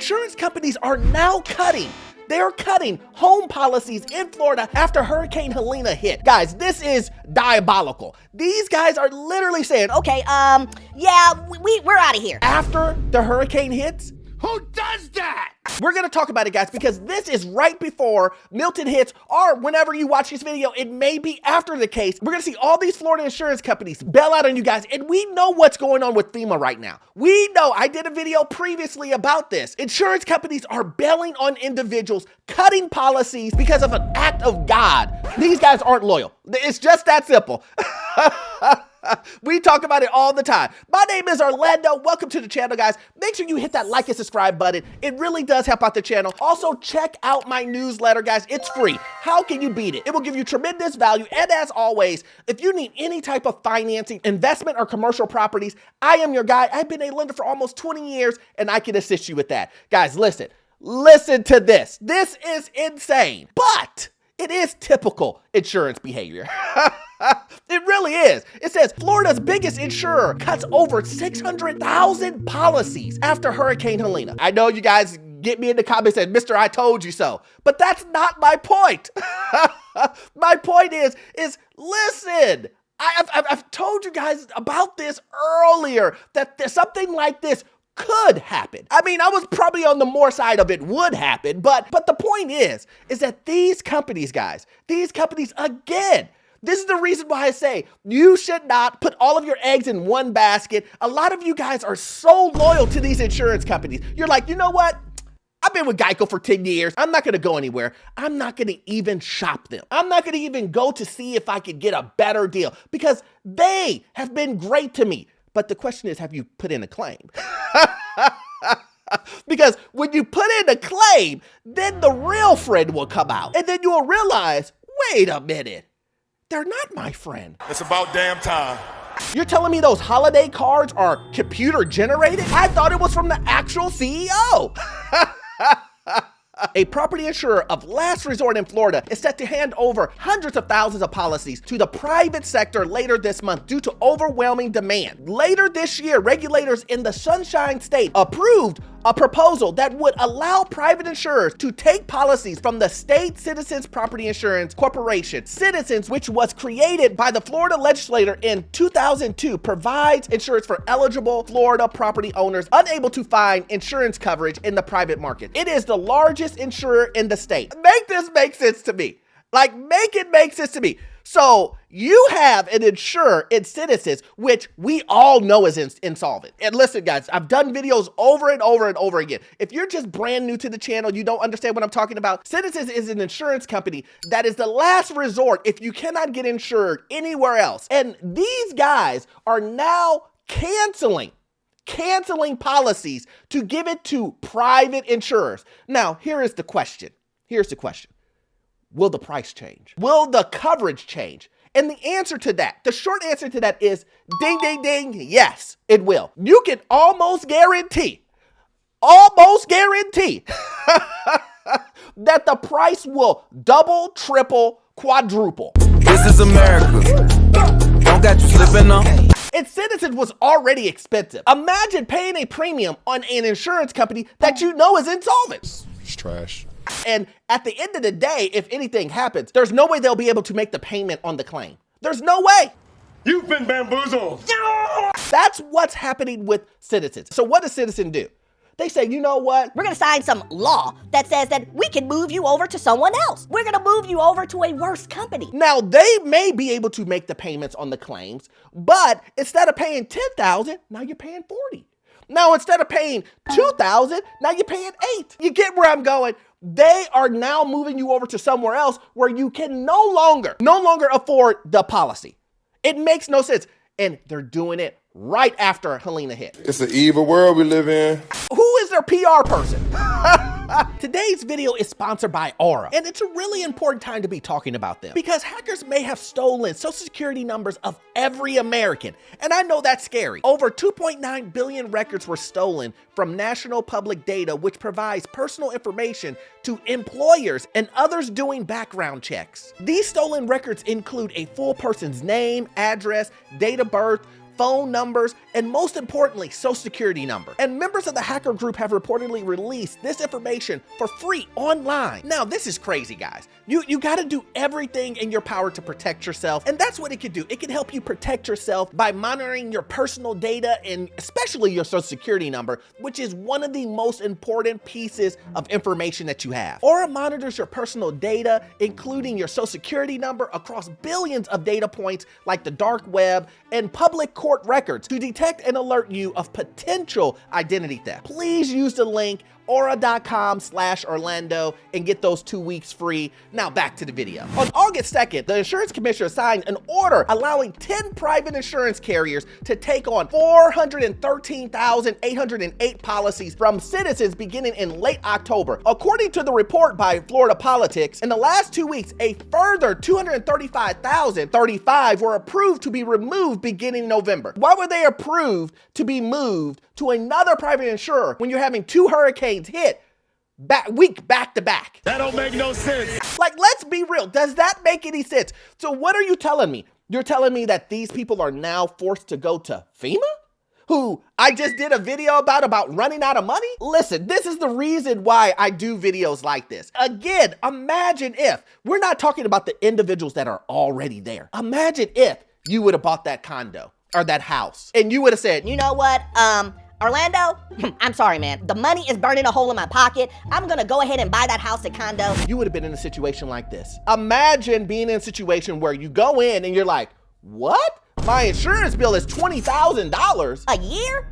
insurance companies are now cutting. They're cutting home policies in Florida after Hurricane Helene hit. Guys, this is diabolical. These guys are literally saying, okay, yeah, we're out of here. After the hurricane hits, who does that? We're gonna talk about it, guys, because this is right before Milton hits, or whenever you watch this video, it may be after the case. We're gonna see all these Florida insurance companies bail out on you guys, and we know what's going on with FEMA right now. We know, I did a video previously about this. Insurance companies are bailing on individuals, cutting policies because of an act of God. These guys aren't loyal. It's just that simple. We talk about it all the time. My name is Orlando. Welcome to the channel, guys. Make sure you hit that like and subscribe button. It really does help out the channel. Also, check out my newsletter, guys. It's free. How can you beat it? It will give you tremendous value. And as always, if you need any type of financing, investment, or commercial properties, I am your guy. I've been a lender for almost 20 years, and I can assist you with that. Guys, listen to this. This is insane, but it is typical insurance behavior. It really is. It says Florida's biggest insurer cuts over 600,000 policies after Hurricane Helene. I know you guys get me in the comments and Mr. I told you so, but that's not my point. My point is listen, I've told you guys about this earlier, that something like this could happen. I mean, I was probably on the more side of it would happen, but the point is that these companies, guys, again, this is the reason why I say you should not put all of your eggs in one basket. A lot of you guys are so loyal to these insurance companies. You're like, you know what? I've been with Geico for 10 years. I'm not going to go anywhere. I'm not going to even shop them. I'm not going to even go to see if I could get a better deal because they have been great to me. But the question is, have you put in a claim? Because when you put in a claim, then the real friend will come out. And then you will realize, wait a minute. They're not my friend. It's about damn time. You're telling me those holiday cards are computer generated? I thought it was from the actual CEO. A property insurer of last resort in Florida is set to hand over hundreds of thousands of policies to the private sector later this month due to overwhelming demand. Later this year, regulators in the Sunshine State approved a proposal that would allow private insurers to take policies from the state Citizens Property Insurance Corporation. Citizens, which was created by the Florida legislature in 2002, provides insurance for eligible Florida property owners unable to find insurance coverage in the private market. It is the largest insurer in the state. Make this make sense to me. Like, make it make sense to me. So you have an insurer in Citizens, which we all know is insolvent. And listen, guys, I've done videos over and over and over again. If you're just brand new to the channel, you don't understand what I'm talking about. Citizens is an insurance company that is the last resort if you cannot get insured anywhere else. And these guys are now canceling policies to give it to private insurers. Now, here is the question. Will the price change? Will the coverage change? And the answer to that, the short answer to that is ding, ding, ding, yes, it will. You can almost guarantee that the price will double, triple, quadruple. This is America. Don't got you slipping up. And Citizens was already expensive. Imagine paying a premium on an insurance company that you know is insolvent. It's trash. And at the end of the day, if anything happens, there's no way they'll be able to make the payment on the claim. There's no way. You've been bamboozled. That's what's happening with Citizens. So what does Citizen do? They say, you know what? We're gonna sign some law that says that we can move you over to someone else. We're gonna move you over to a worse company. Now, they may be able to make the payments on the claims, but instead of paying $10,000, now you're paying $40,000. Now, instead of paying $2,000, now you're paying $8,000. You get where I'm going? They are now moving you over to somewhere else where you can no longer afford the policy. It makes no sense. And they're doing it right after Helene hit. It's an evil world we live in. Who is their PR person? Today's video is sponsored by Aura, and it's a really important time to be talking about them because hackers may have stolen social security numbers of every American, and I know that's scary. Over 2.9 billion records were stolen from national public data, which provides personal information to employers and others doing background checks. These stolen records include a full person's name, address, date of birth, phone numbers, and most importantly, social security number. And members of the hacker group have reportedly released this information for free online. Now, this is crazy, guys. You gotta do everything in your power to protect yourself, and that's what it can do. It can help you protect yourself by monitoring your personal data and especially your social security number, which is one of the most important pieces of information that you have. Aura monitors your personal data, including your social security number, across billions of data points like the dark web and public court records to detect and alert you of potential identity theft. Please use the link aura.com/Orlando and get those 2 weeks free. Now back to the video. On August 2nd, the insurance commissioner signed an order allowing 10 private insurance carriers to take on 413,808 policies from citizens beginning in late October. According to the report by Florida Politics, in the last 2 weeks, a further 235,035 were approved to be removed beginning November. Why were they approved to be moved to another private insurer when you're having 2 hurricanes hit back to back? That don't make no sense. Like, let's be real. Does that make any sense? So what are you telling me? You're telling me that these people are now forced to go to FEMA? Who I just did a video about running out of money? Listen, this is the reason why I do videos like this. Again, imagine if, we're not talking about the individuals that are already there. Imagine if you would have bought that condo or that house and you would have said, You know what, Orlando, I'm sorry, man. The money is burning a hole in my pocket. I'm gonna go ahead and buy that house and condo. you would have been in a situation like this. Imagine being in a situation where you go in and you're like, what? My insurance bill is $20,000. A year?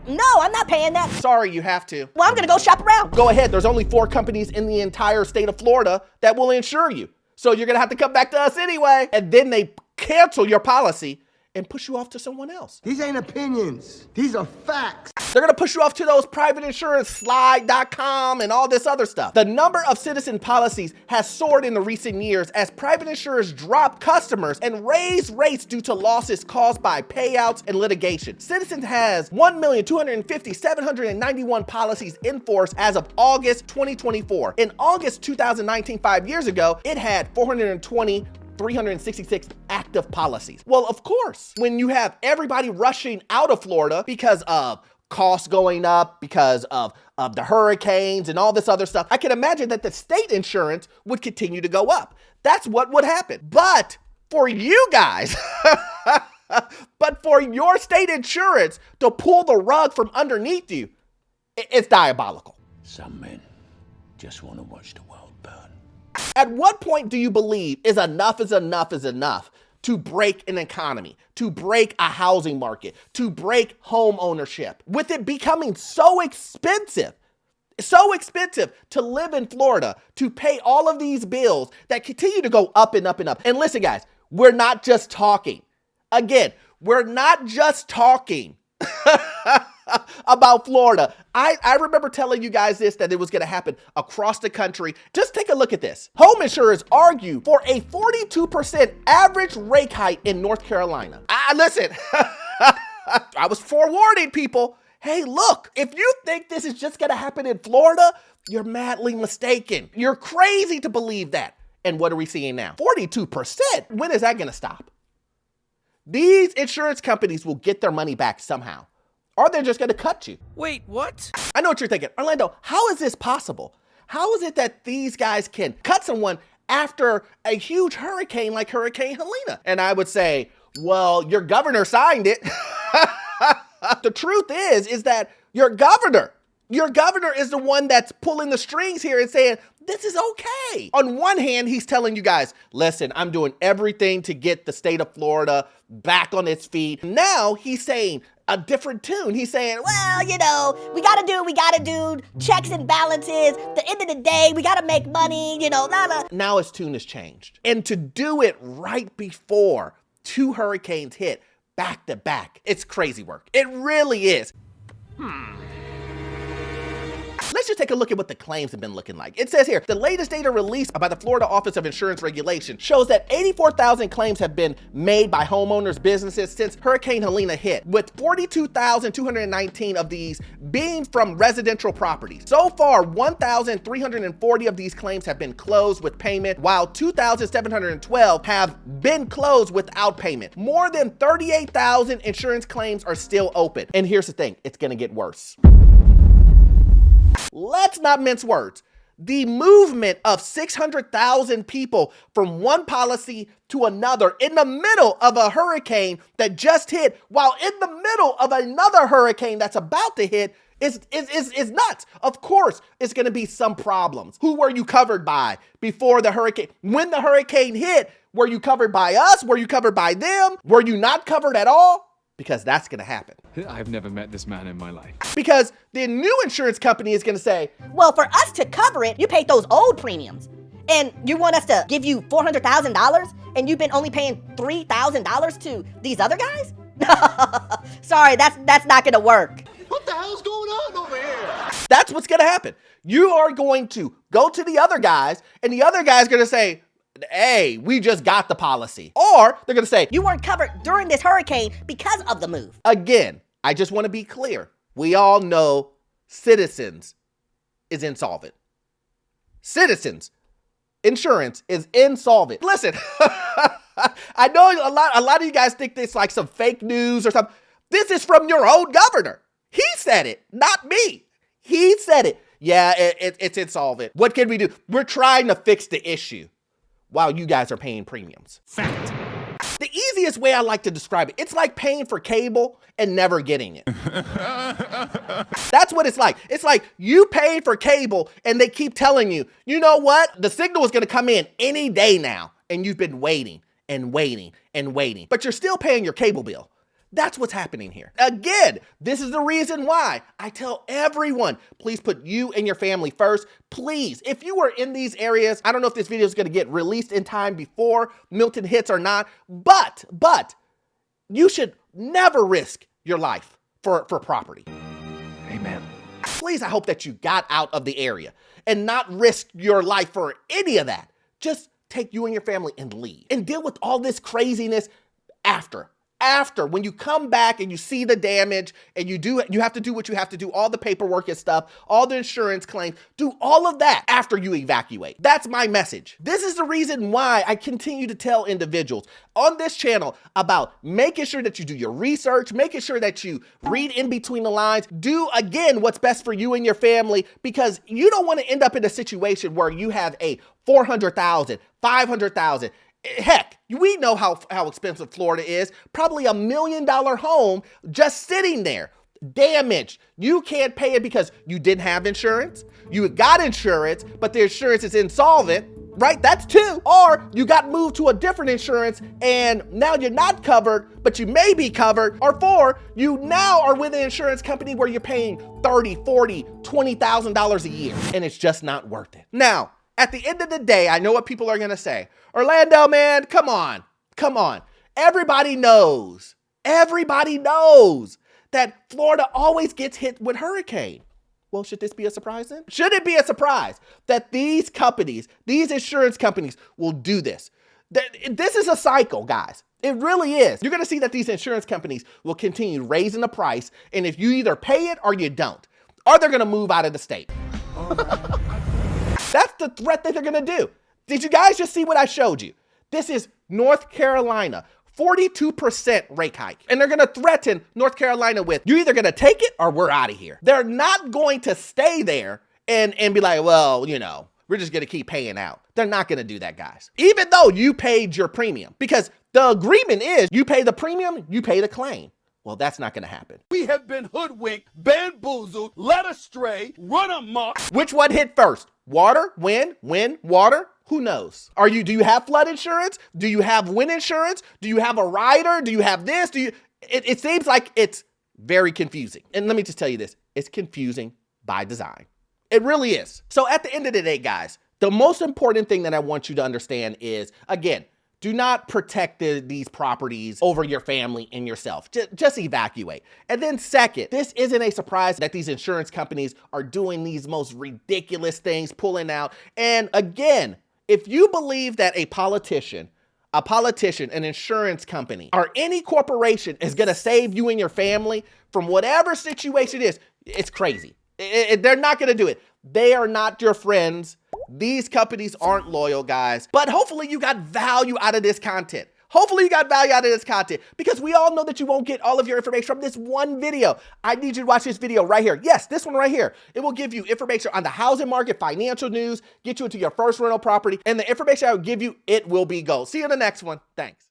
No, I'm not paying that. Sorry, you have to. Well, I'm gonna go shop around. Go ahead. There's only 4 companies in the entire state of Florida that will insure you. So you're gonna have to come back to us anyway. And then they cancel your policy and push you off to someone else. These ain't opinions. These are facts. They're gonna push you off to those private insurance, slide.com and all this other stuff. The number of citizen policies has soared in the recent years as private insurers drop customers and raise rates due to losses caused by payouts and litigation. Citizen has 1,250,791 policies in force as of August 2024. In August 2019, 5 years ago, it had 366 active policies. Well, of course, when you have everybody rushing out of Florida because of costs going up, because of the hurricanes and all this other stuff, I can imagine that the state insurance would continue to go up. That's what would happen. But for you guys, but for your state insurance to pull the rug from underneath you, it's diabolical. Some men just want to watch the world burn. At what point do you believe enough is enough to break an economy, to break a housing market, to break home ownership? With it becoming so expensive to live in Florida, to pay all of these bills that continue to go up and up and up. And listen, guys, we're not just talking. Again, we're not just talking about Florida. I remember telling you guys this, that it was gonna happen across the country. Just take a look at this. Home insurers argue for a 42% average rate hike in North Carolina. Listen, I was forewarning people. Hey, look, if you think this is just gonna happen in Florida, you're madly mistaken. You're crazy to believe that. And what are we seeing now? 42%. When is that gonna stop? These insurance companies will get their money back somehow, or they're just gonna cut you. Wait, what? I know what you're thinking. Orlando, how is this possible? How is it that these guys can cut someone after a huge hurricane like Hurricane Helena? And I would say, well, your governor signed it. The truth is that your governor is the one that's pulling the strings here and saying, this is okay. On one hand, he's telling you guys, listen, I'm doing everything to get the state of Florida back on its feet. Now he's saying a different tune. He's saying, Well, you know, we gotta do what we gotta do. Checks and balances. The end of the day, we gotta make money, you know, now his tune has changed. And to do it right before 2 hurricanes hit back to back, it's crazy work. It really is. Let's let's just take a look at what the claims have been looking like. It says here, the latest data released by the Florida Office of Insurance Regulation shows that 84,000 claims have been made by homeowners businesses since Hurricane Helene hit, with 42,219 of these being from residential properties. So far, 1,340 of these claims have been closed with payment, while 2,712 have been closed without payment. More than 38,000 insurance claims are still open. And here's the thing, it's gonna get worse. Let's not mince words. The movement of 600,000 people from one policy to another in the middle of a hurricane that just hit, while in the middle of another hurricane that's about to hit, is nuts. Of course, it's going to be some problems. Who were you covered by before the hurricane? When the hurricane hit, were you covered by us? Were you covered by them? Were you not covered at all? Because that's going to happen. I've never met this man in my life. Because the new insurance company is going to say, Well, for us to cover it, you paid those old premiums. And you want us to give you $400,000 and you've been only paying $3,000 to these other guys? Sorry, that's not gonna work. What the hell's going on over here? that's what's going to happen. You are going to go to the other guys and the other guy's going to say, hey, we just got the policy. Or they're going to say, You weren't covered during this hurricane because of the move. again, I just want to be clear. We all know Citizens is insolvent. Citizens Insurance is insolvent. Listen, I know a lot of you guys think this like some fake news or something. This is from your own governor. He said it, not me. He said it. Yeah, it's insolvent. What can we do? We're trying to fix the issue while you guys are paying premiums. Fact. The easiest way I like to describe it, it's like paying for cable and never getting it. That's what it's like. It's like you pay for cable and they keep telling you, you know what? The signal is going to come in any day now. And you've been waiting and waiting and waiting, but you're still paying your cable bill. That's what's happening here. Again, this is the reason why I tell everyone, please put you and your family first. Please, if you are in these areas, I don't know if this video is going to get released in time before Milton hits or not, but you should never risk your life for property. Amen. Please, I hope that you got out of the area and not risk your life for any of that. Just take you and your family and leave and deal with all this craziness after, when you come back and you see the damage and you have to do what you have to do, all the paperwork and stuff, all the insurance claims, do all of that after you evacuate. That's my message. This is the reason why I continue to tell individuals on this channel about making sure that you do your research, making sure that you read in between the lines, do again what's best for you and your family, because you don't want to end up in a situation where you have a $400,000, $500,000, heck, we know how expensive Florida is. Probably $1 million home just sitting there, damaged. You can't pay it because you didn't have insurance. You got insurance, but the insurance is insolvent, right? That's two. Or you got moved to a different insurance and now you're not covered, but you may be covered. Or four, you now are with an insurance company where you're paying $30,000, $40,000, $20,000 a year, and it's just not worth it. Now, at the end of the day, I know what people are going to say. Orlando, man, come on. Everybody knows that Florida always gets hit with hurricane. Well, should this be a surprise then? Should it be a surprise that these companies, these insurance companies will do this? This is a cycle, guys. It really is. You're going to see that these insurance companies will continue raising the price, and if you either pay it or you don't, or they're going to move out of the state. That's the threat that they're going to do. Did you guys just see what I showed you? This is North Carolina, 42% rate hike. And they're going to threaten North Carolina with, you're either going to take it or we're out of here. They're not going to stay there and be like, well, you know, we're just going to keep paying out. They're not going to do that, guys. Even though you paid your premium, because the agreement is you pay the premium, you pay the claim. Well, that's not going to happen. We have been hoodwinked, bamboozled, led astray, run amok. Which one hit first? Water, wind, water? Who knows? Do you have flood insurance? Do you have wind insurance? Do you have a rider? Do you have this? It seems like it's very confusing. And let me just tell you this, it's confusing by design. It really is. So at the end of the day, guys, the most important thing that I want you to understand is, again, do not protect these properties over your family and yourself. Just evacuate. And then second, this isn't a surprise that these insurance companies are doing these most ridiculous things, pulling out. And again, if you believe that a politician, an insurance company, or any corporation is gonna save you and your family from whatever situation it is, it's crazy. They're not gonna do it. They are not your friends. These companies aren't loyal, guys. But hopefully you got value out of this content. Hopefully you got value out of this content, because we all know that you won't get all of your information from this one video. I need you to watch this video right here. Yes, this one right here. It will give you information on the housing market, financial news, get you into your first rental property, and the information I will give you, it will be gold. See you in the next one. Thanks.